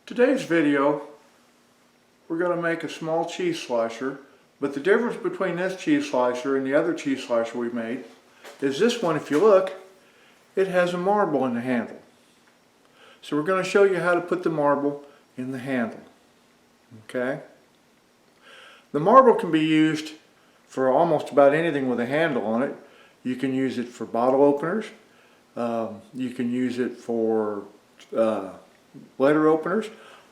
Today's video, we're going to make a small cheese slicer, but the difference between this cheese slicer and the other cheese slicer we made is this one, if you look, it has a marble in the handle. So we're going to show you how to put the marble in the handle. Okay? The marble can be used for almost about anything with a handle on it. You can use it for bottle openers. You can use it for letter openers.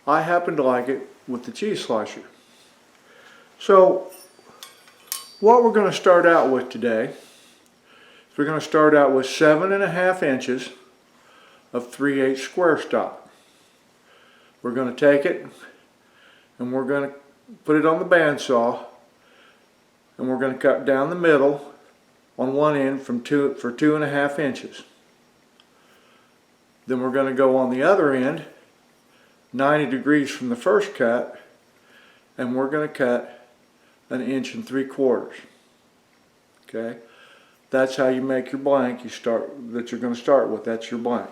I happen to like it with the cheese slicer. So what we're going to start out with today is we're going to start out with 7.5 inches of 3/8 square stock. We're going to take it and we're going to put it on the bandsaw, and we're going to cut down the middle on one end for 2.5 inches. Then we're going to go on the other end 90 degrees from the first cut, and we're going to cut 1 3/4 inches. Okay, that's how you make your blank. That you're going to start with. That's your blank.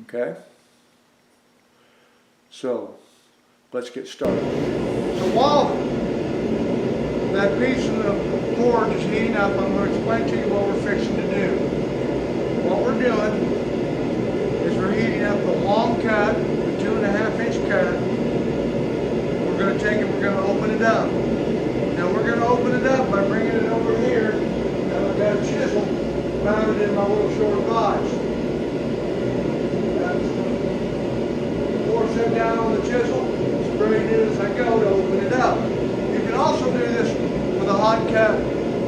Okay, so let's get started. So while that piece of the board is heating up, I'm going to explain to you what we're fixing to do. What we're doing is we're heating up the long cut, the 2.5 inch cut. We're going to take it, we're going to open it up. Now we're going to open it up by bringing it over here, and I've got a chisel mounted in my little short vise. Force it down on the chisel, spray it in as I go to open it up. You can also do this with a hot cut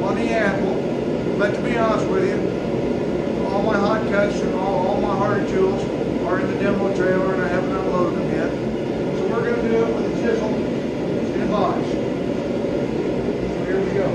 on the anvil, but to be honest with you, all my hot cuts and all my harder tools are in the demo trailer and I haven't unloaded them yet. So we're going to do it with a chisel in a vise. So here we go.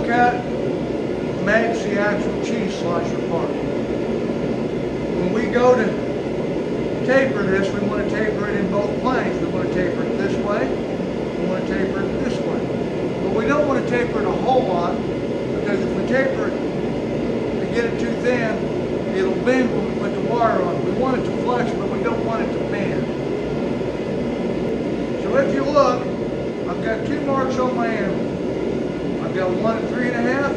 Cut makes the actual cheese slicer part. When we go to taper this, we want to taper it in both planes. We want to taper it this way, we want to taper it this way. But we don't want to taper it a whole lot, because if we taper it and get it too thin, it'll bend when we put the wire on it. We want it to flex, but we don't want it to bend. So if you look, I've got 2 marks on my anvil. I've got 1 at 3.5,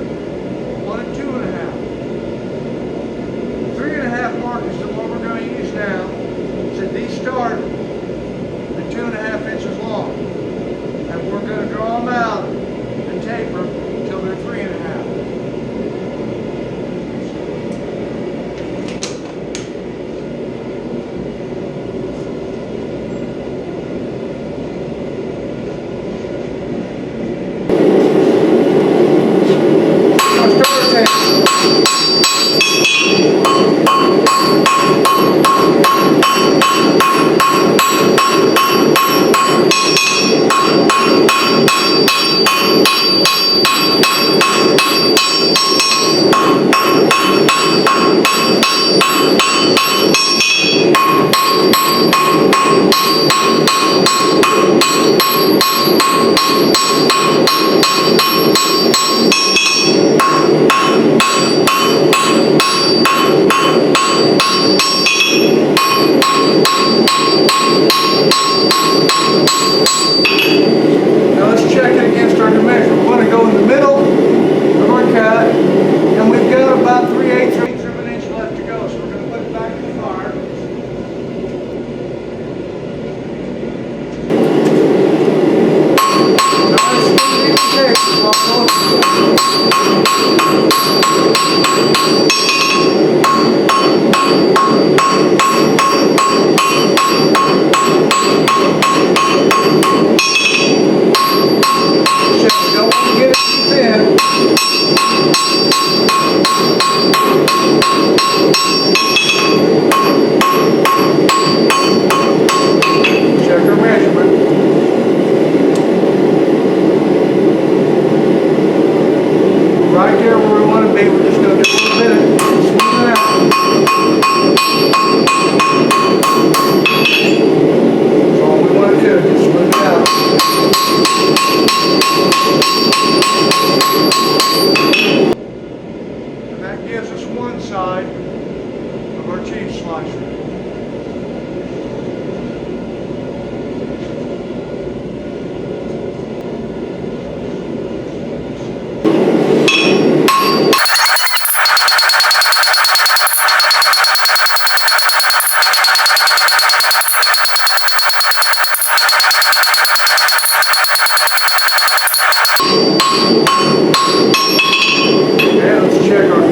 1 at 2.5. 3.5 mark is the one we're going to use now. So these start at 2.5 inches long. And we're going to draw them out and taper until they're 3.5. Except we don't want to get it too thin. Check our measurement. Right there where we want to be, we're just going to do a little bit of smoothing out. That's all we want to do, just smooth it out. And that gives us one side of our cheese slicer. Okay, let's check our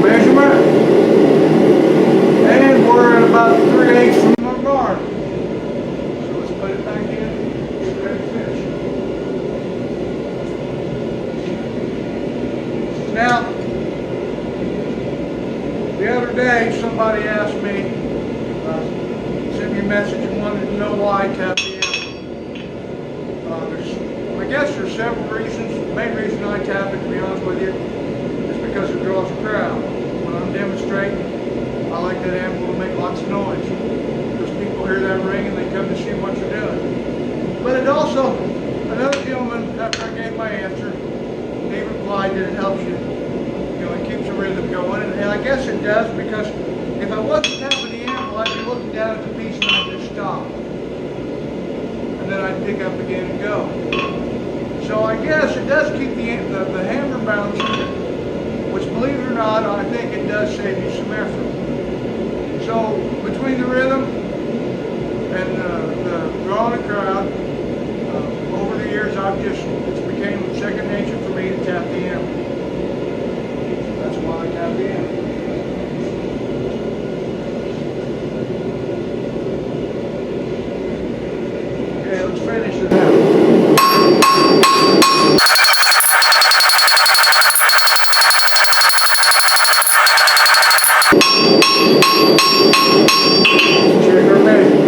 measurement. And we're at about 3/8 from our barn. So let's put it back in, get ready to finish. Now, the other day somebody asked me, sent me a message and wanted to know why I tapped the I guess there's several reasons. The main reason I tap it, to be honest with you, is because it draws a crowd. When I'm demonstrating, I like that animal to make lots of noise. Because people hear that ring and they come to see what you're doing. But it also, another gentleman, after I gave my answer, he replied that it helps you. You know, it keeps the rhythm going. And I guess it does, because if I wasn't tapping the animal, I'd be looking down at the piece and I'd just stop. And then I'd pick up again and go. So I guess it does keep the hammer bouncing, which, believe it or not, I think it does save you some effort. So between the rhythm and the drawing a crowd, over the years it's became second nature for me to tap the animal. That's why I tap the animal. Okay, let's finish it out. Check our measurement.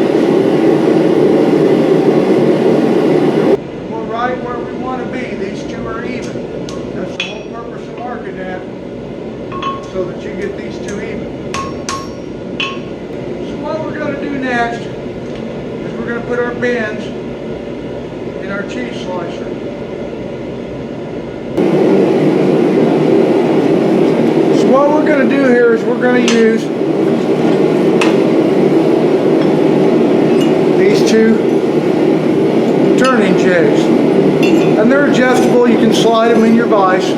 We're right where we want to be. These two are even. That's the whole purpose of marking that, so that you get these two even. So what we're going to do next is we're going to put our bends in our cheese slicer. So what we're going to do here is we're going to use these two turning jigs, and they're adjustable. You can slide them in your vise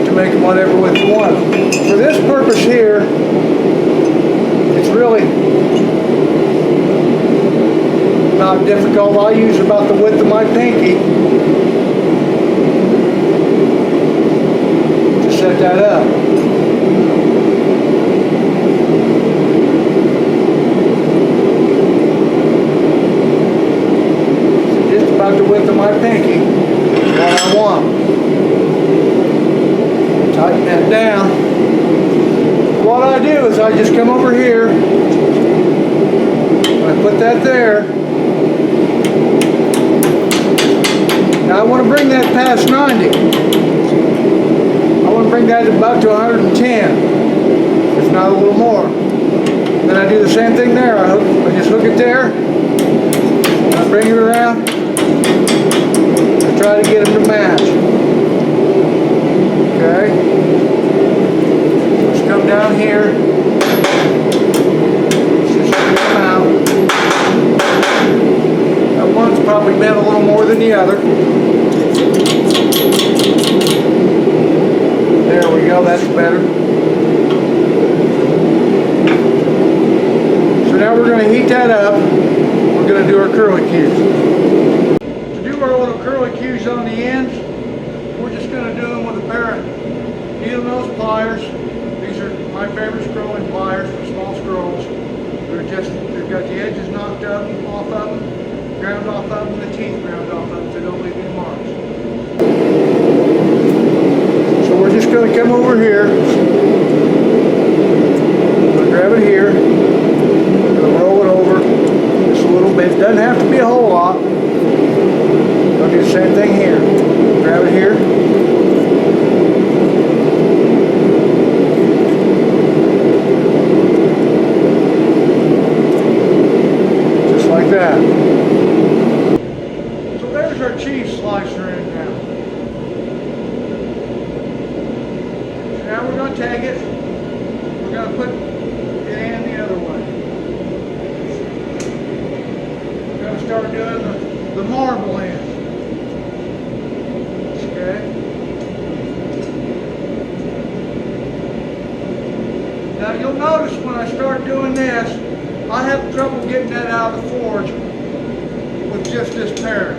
to make them whatever width you want. For this purpose here, it's really not difficult. I use about the width of my pinky to set that up. About the width of my pinky is what I want. Tighten that down. What I do is I just come over here, I put that there. Now I want to bring that past 90. I want to bring that about to 110, if not a little more. Then I do the same thing there. I just hook it there, I bring it around. Try to get them to match. Okay. Let's come down here. Let's just get them out. That one's probably bent a little more than the other. There we go, that's better. So now we're going to heat that up. We're going to do our curly cues. Our little curly cues on the ends, we're just going to do them with a pair of needle nose pliers. These are my favorite scrolling pliers for small scrolls. They're they've got the edges knocked up off of them, ground off of them, the teeth ground off of them, so they don't leave any marks. So we're just going to come over here. I'm going to grab it here. I'm going to roll it over just a little bit. It doesn't have to be a whole lot. I'll do the same thing here. Grab it here. Just like that. So there's our cheese slicer in now. So now we're going to take it. We're going to put it in the other way. We're going to start doing the marble end. Now you'll notice when I start doing this, I have trouble getting that out of the forge with just this pair.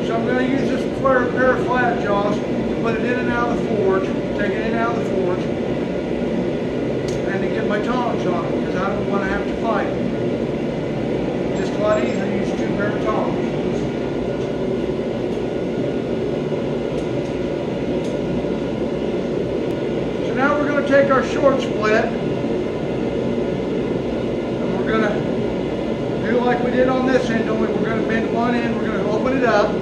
So I'm going to use this pair of flat jaws to put it in and out of the forge, take it in and out of the forge, and to get my tongs on it because I don't want to have to fight it. Just a lot easier to use two pair of tongs. Now we're going to take our short split and we're going to do like we did on this end, only we're going to bend one end, we're going to open it up.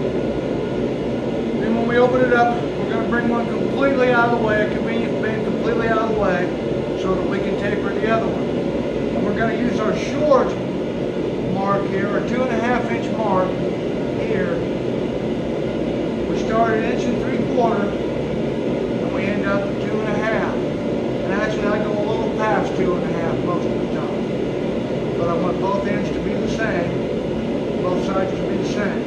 Then when we open it up, we're going to bring one completely out of the way, a convenient bend completely out of the way so that we can taper the other one. And we're going to use our short mark here, our 2.5 inch mark here. We start at 1 3/4 and we end up at 2.5. And actually I go a little past 2.5 most of the time. But I want both ends to be the same, both sides to be the same.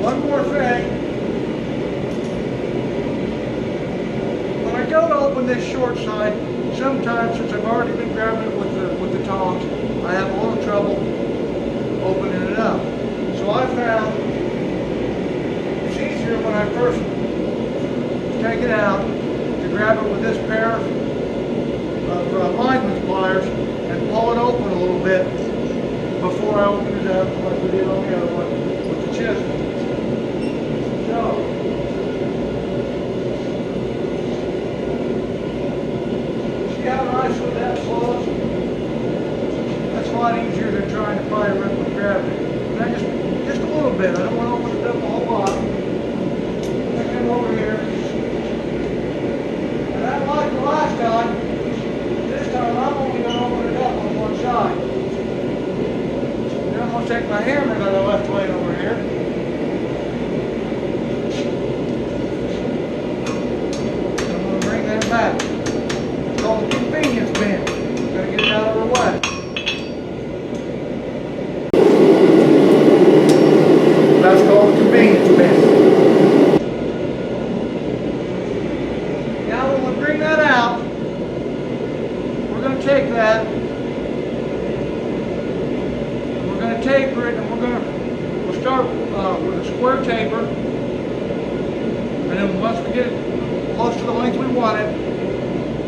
One more thing. When I go to open this short side, sometimes since I've already been grabbing it with the tongs, I have a little trouble opening it up. So I found it's easier when I first take it out to grab it with this pair of lineman's pliers and pull it open a little bit before I open it up like we did on the other one with the chisel. So, how nice with that close? That's a lot easier than trying to pry it up with gravity. And I just a little bit. I don't want to open it up a whole lot. I come over here. And unlike the last time, this time I'm only going to open it up on one side. Now I'm going to take my hammer that I left laying over here. I'm going to bring that back. Called the convenience bin. Gotta get it out of our way. That's called the convenience bin. Now when we bring that out, we're going to take that, and we're going to taper it, and we'll start with a square taper, and then once we get it close to the length we want it,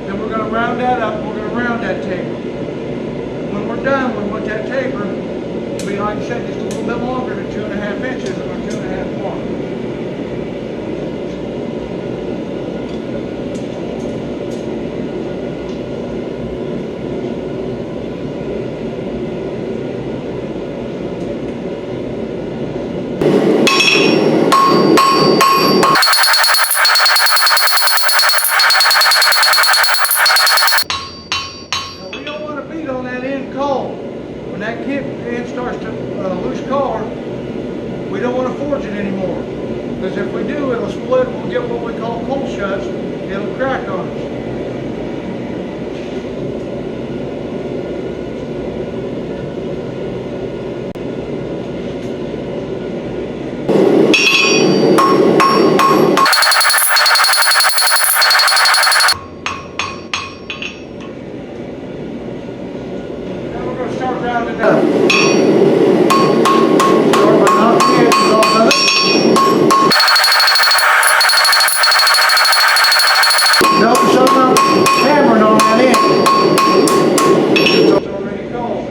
then we're going to round that up, and we're going to round that taper. When we're done, we want that taper to be, like I said, just a little bit longer than 2.5 inches or 2.5 mark. When that end starts to lose color, we don't want to forge it anymore. Because if we do, it'll split, we'll get what we call cold shuts, it'll crack on us. round it up. Start by knocking the edges off of it. Notice I'm not hammering on that end. It's already cold.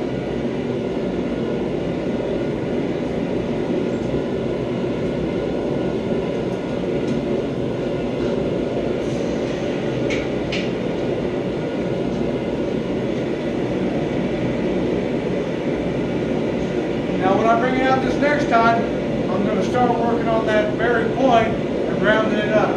Now when I bring it out this next time, I'm going to start working on that very point and rounding it up.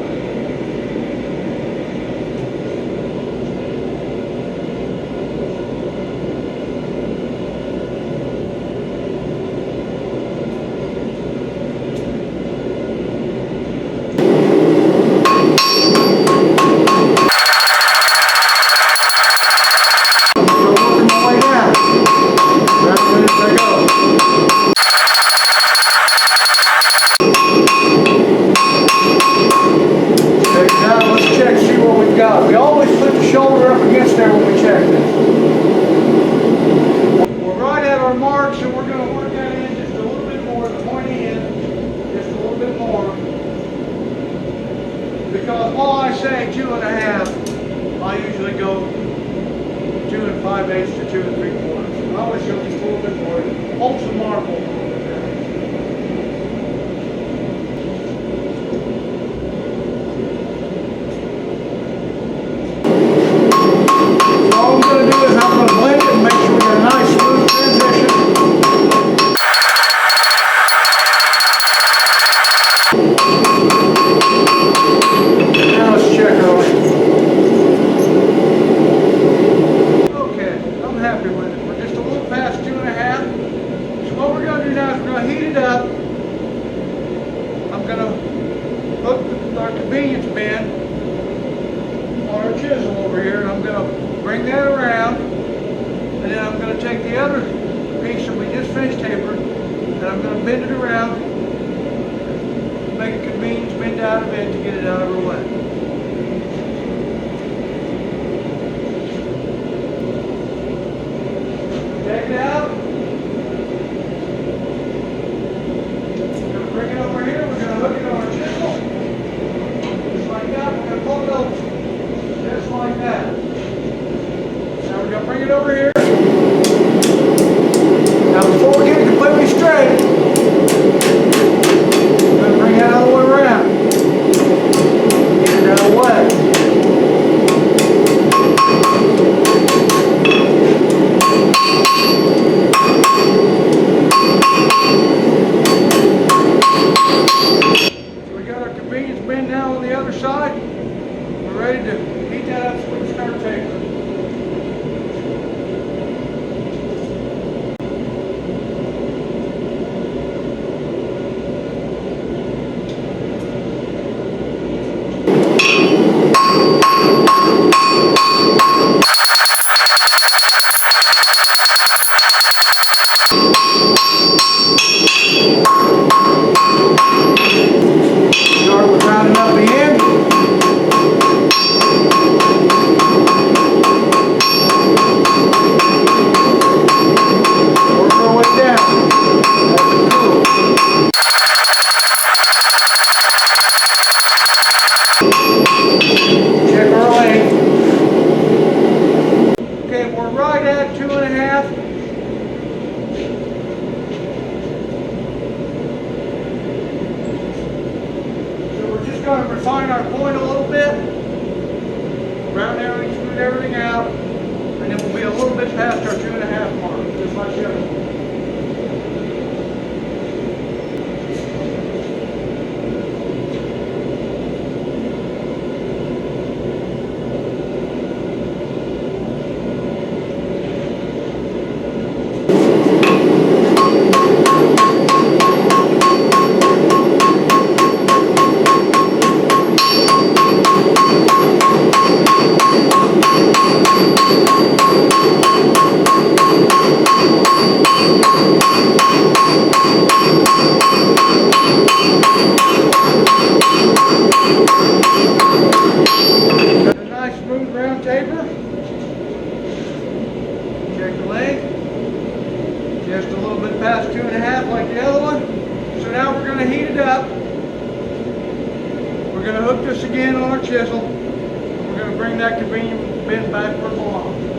We always put the shoulder up against there when we check this. We're right at our mark, so we're going to work that in just a little bit more, the pointy end, just a little bit more. Because while I say 2.5, I usually go 2 5/8 to 2 3/4. I always go just a little bit more. It holds the marble. All I'm going to do is I'm going to blend it and make sure we get a nice smooth transition. Now let's check her on. Okay, I'm happy with it. We're just a little past 2.5. So what we're going to do now is we're going to heat it up. I'm going to hook our convenience bin on our chisel over here, and I'm going to bring that around, and then I'm going to take the other piece that we just finished tapering, and I'm going to bend it around, make a convenience bend out of it to get it out of our way. Take it out. We're going to bring it over here. We're going to hook it on our chisel, just like that. We're going to pull it over, just like that. Now we're going to bring it over here. Now before we get it completely straight, we're going to bring it all the way around. Get it out of the way. past 2.5 like the other one. So now we're going to heat it up. We're going to hook this again on our chisel. We're going to bring that convenient bend back where it belongs.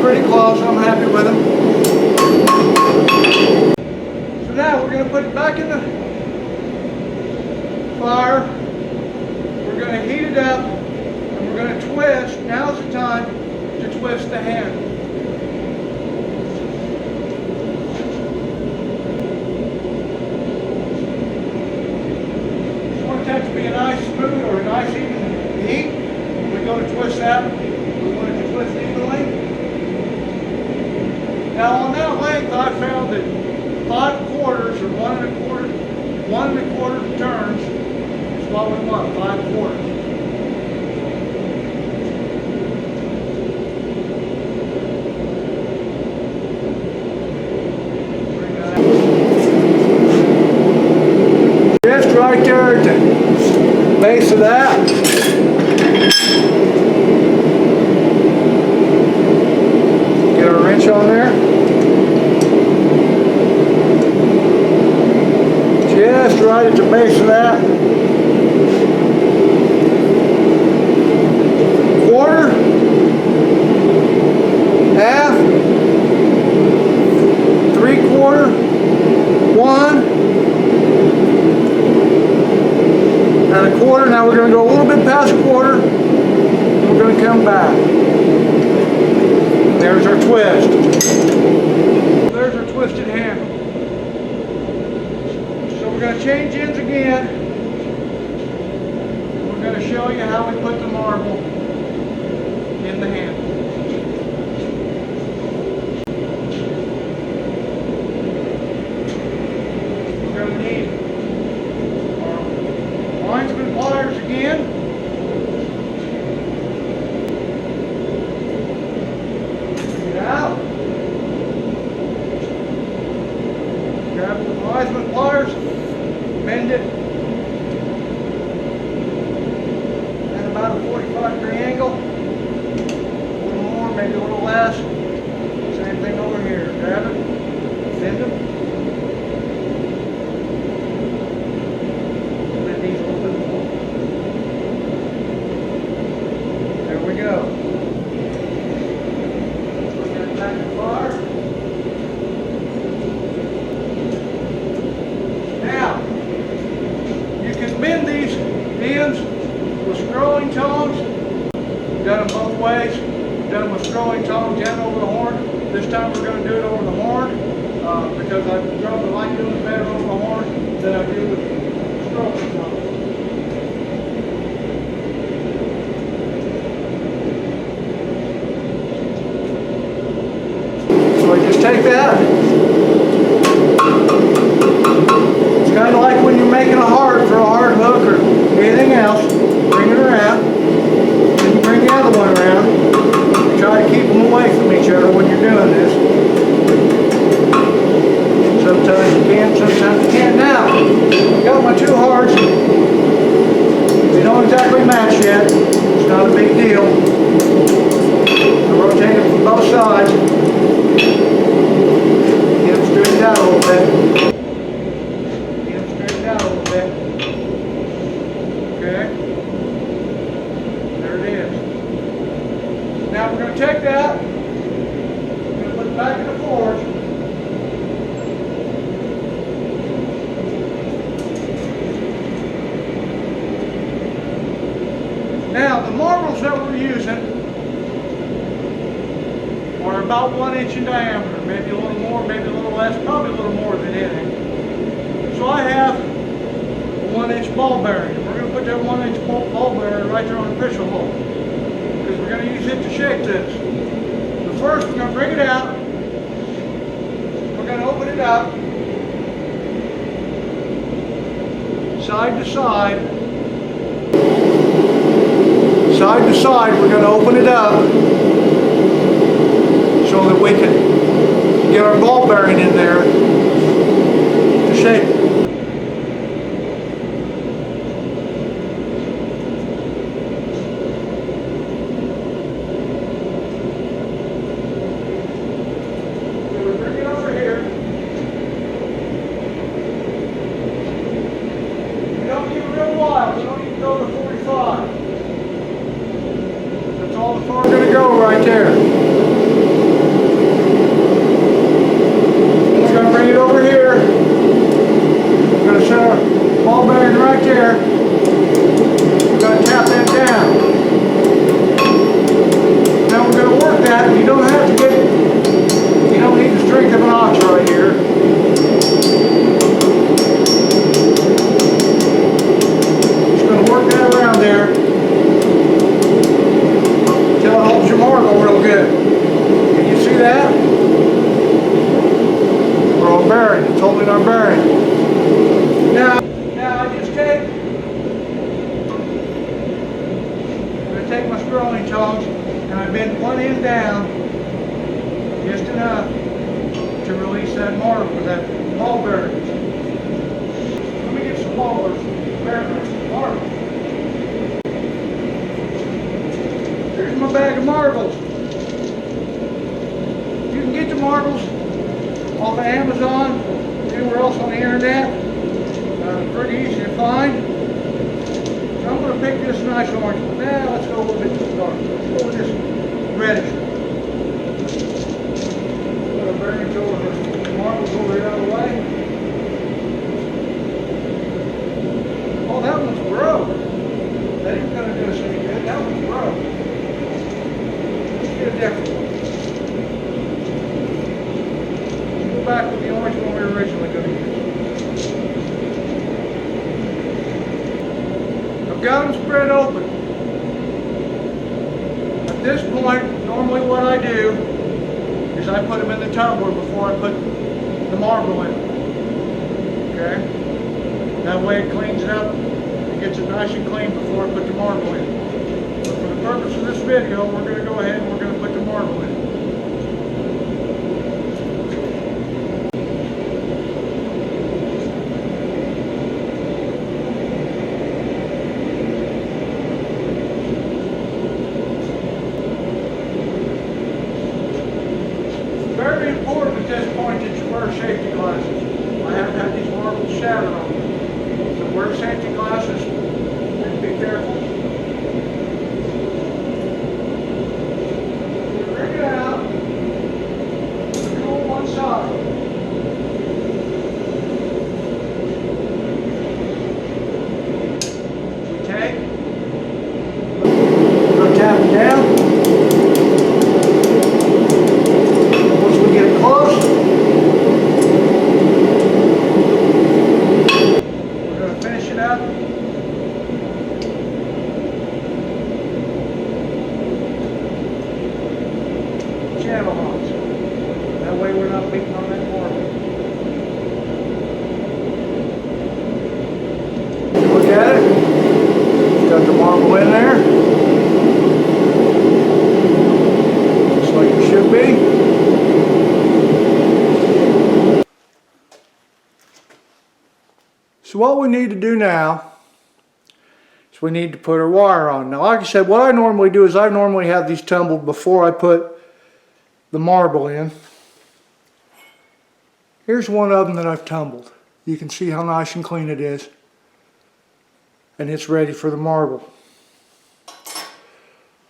Pretty close, I'm happy with them. So now we're going to put it back in the fire. We're going to heat it up and we're going to twist. Now's the time to twist the handle. You want that to be a nice smooth or a nice even heat. When we go to twist that, we want it to twist evenly. Now on that length, I found that 5/4 or 1 1/4 turns is what we want, 5/4. Just right there at the base of that. Get our wrench on there. Just right at the base of that. 1/4, 1/2, 3/4, 1, and 1/4. Now we're going to go a little bit past 1/4. We're going to come back. There's our twist. There's our twisted handle. We're going to change ends again. We're going to show you how we put the marble in the handle. We're going to need our linesman pliers again. Bring it out. Grab the linesman pliers. Bend it at about a 45-degree angle. A little more, maybe a little less. Same thing over here. Grab it, bend them. Bend these a little bit more. There we go. Put that back in the fire. Now, you can bend these ends with scrolling tongs. We've done them both ways. We've done them with scrolling tongs and over the horn. This time we're going to do it over the horn because I probably like doing it better over the horn than I do with scrolling tongs. So I just take that. It's kind of like when you're making a heart for a hard hook or anything else. Bring it around. Then you bring the other one around. You try to keep them away from each other when you're doing this. Sometimes you can, sometimes you can't. Now, I got my two hearts. They don't exactly match yet. It's not a big deal. I rotate them from both sides. Get them straightened out a little bit. Okay, there it is. Now we're going to take that, we're going to put it back in the forge. Now the marbles that we're using are about 1 inch in diameter, maybe a little more, maybe a little less, probably a little more than anything. So I have a 1 1-inch ball bearing. We're going to put that 1-inch ball bearing right there on the pressure hole, because we're going to use it to shape this. But first we're going to bring it out. We're going to open it up. Side to side. Side to side, we're going to open it up so that we can get our ball bearing in there to shape it. We'll bring it over here. We don't need real wide, we don't need to go to 45. That's all the far we're going to go right there. Bring it over here. We're going to set our ball bearing right there. We're going to tap that down. Now we're going to work that. You don't have to get, you don't need the strength of an ox right here. Just going to work that around there until it holds your marble real good. Can you see that? Bearing, it's holding our bearing. Now I just I'm going to take my scrolling tongs and I bend one end down just enough to release that marble with that ball bearing. Let me get some marbles. Marbles. Here's my bag of marbles. You can get the marbles off of Amazon, anywhere else on the internet. Pretty easy to find. So I'm going to pick this nice orange one. Now let's go a little bit too dark. Let's go with this reddish. Put our bearings over the marbles over the other way. Oh, that one's broke. That ain't going to do us any good. That one's broke. Let's get a different one. Back with the orange one we were originally going to use. I've got them spread open. At this point, normally what I do is I put them in the tumbler before I put the marble in. Okay? That way it cleans it up and gets it nice and clean before I put the marble in. But for the purpose of this video, we're going to go ahead and we're going to put the marble in. Very important at this point that you wear safety glasses. I have had these marbles shatter on me. So wear safety glasses and be careful. Bring it out. Cool one side. We take. We're going to tap it down. Channel locks. That way we're not beating on that marble. Look at it. Got the marble in there. Just like it should be. So what we need to do now is we need to put our wire on. Now like I said, what I normally do is I normally have these tumbled before I put the marble in. Here's one of them that I've tumbled. You can see how nice and clean it is. And it's ready for the marble.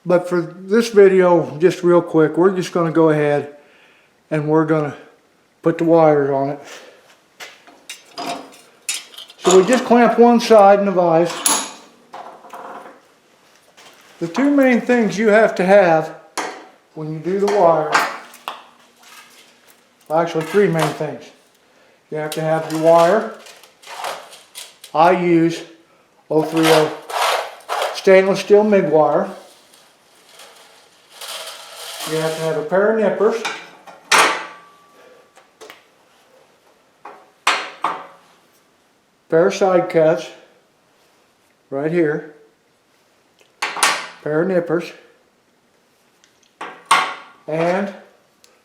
But for this video, just real quick, we're just going to go ahead and we're going to put the wires on it. So we just clamp one side in the vise. The two main things you have to have when you do the wire, well, actually three main things. You have to have your wire, I use 030 stainless steel MIG wire. You have to have a pair of nippers. Pair of side cuts right here. Pair of nippers. And a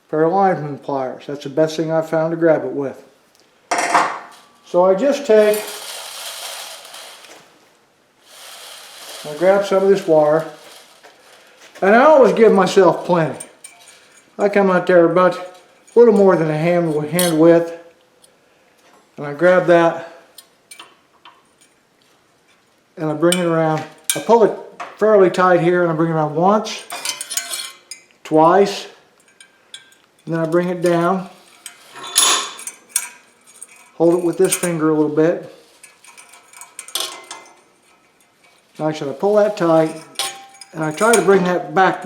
pair of lineman pliers. That's the best thing I've found to grab it with. So I just take, I grab some of this wire, and I always give myself plenty. I come out there about a little more than a hand width, and I grab that, and I bring it around. I pull it fairly tight here, and I bring it around once, twice, and then I bring it down. Hold it with this finger a little bit. Like I said, I pull that tight, and I try to bring that back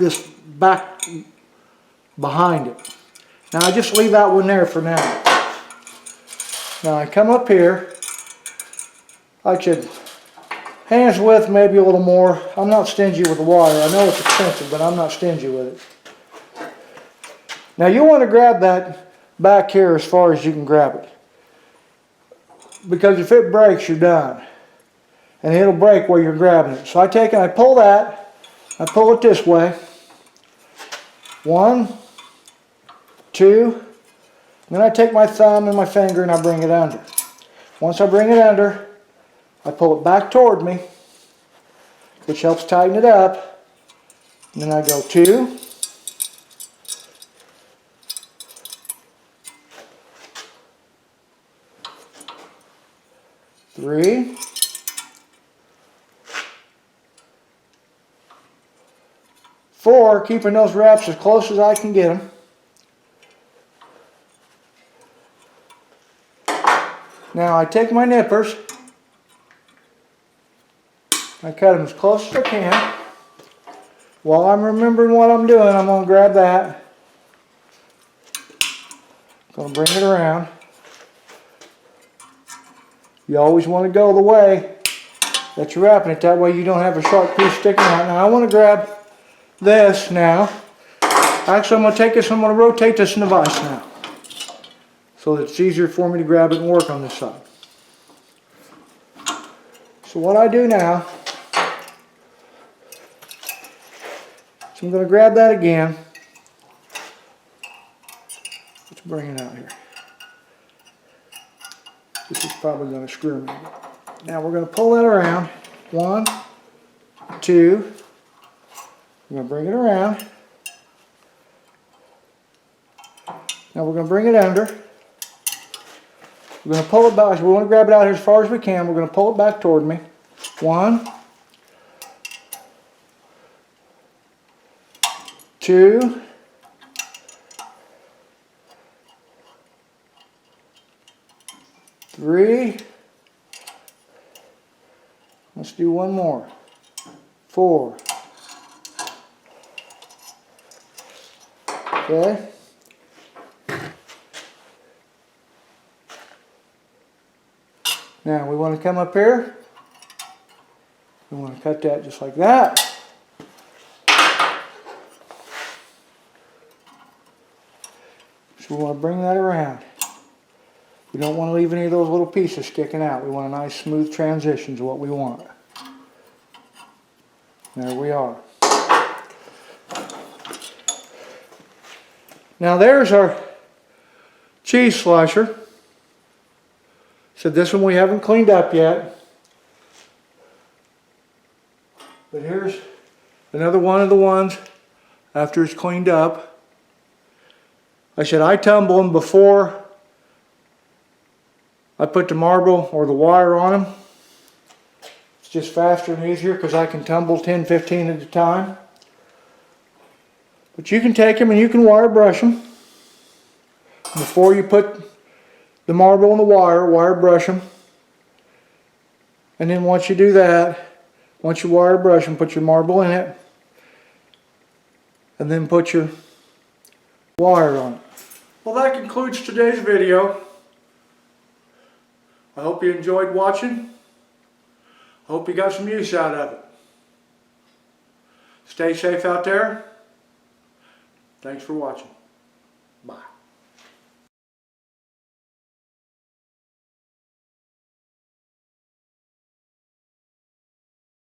behind it. Now I just leave that one there for now. Now I come up here, I should hands width, maybe a little more. I'm not stingy with the wire. I know it's expensive, but I'm not stingy with it. Now you want to grab that back here as far as you can grab it. Because if it breaks, you're done. And it'll break where you're grabbing it. So I take and I pull that, I pull it this way. 1, 2, then I take my thumb and my finger and I bring it under. Once I bring it under, I pull it back toward me, which helps tighten it up. And then I go 2, 3, 4, keeping those wraps as close as I can get them. Now I take my nippers, I cut them as close as I can. While I'm remembering what I'm doing, I'm going to grab that. I'm going to bring it around. You always want to go the way that you're wrapping it. That way you don't have a sharp piece sticking out. Now I want to grab this now. Actually, I'm going to take this and I'm going to rotate this in the vise now, so that it's easier for me to grab it and work on this side. So what I do now, so I'm going to grab that again. Let's bring it out here. This is probably going to screw me. Now we're going to pull that around. 1, 2. I'm going to bring it around. Now we're going to bring it under. We're going to pull it back. We want to grab it out here as far as we can. We're going to pull it back toward me. 1, 2, 3. Let's do one more. 4. Okay. Now we want to come up here. We want to cut that just like that. So we want to bring that around. We don't want to leave any of those little pieces sticking out. We want a nice smooth transition to what we want. There we are. Now there's our cheese slicer. So this one we haven't cleaned up yet. But here's another one of the ones after it's cleaned up. I said I tumble them before I put the marble or the wire on them. It's just faster and easier because I can tumble 10, 15 at a time. But you can take them and you can wire brush them. Before you put the marble on the wire brush them. And then once you do that, once you wire brush them, put your marble in it. And then put your wire on it. Well, that concludes today's video. I hope you enjoyed watching. Hope you got some use out of it. Stay safe out there. Thanks for watching. Bye.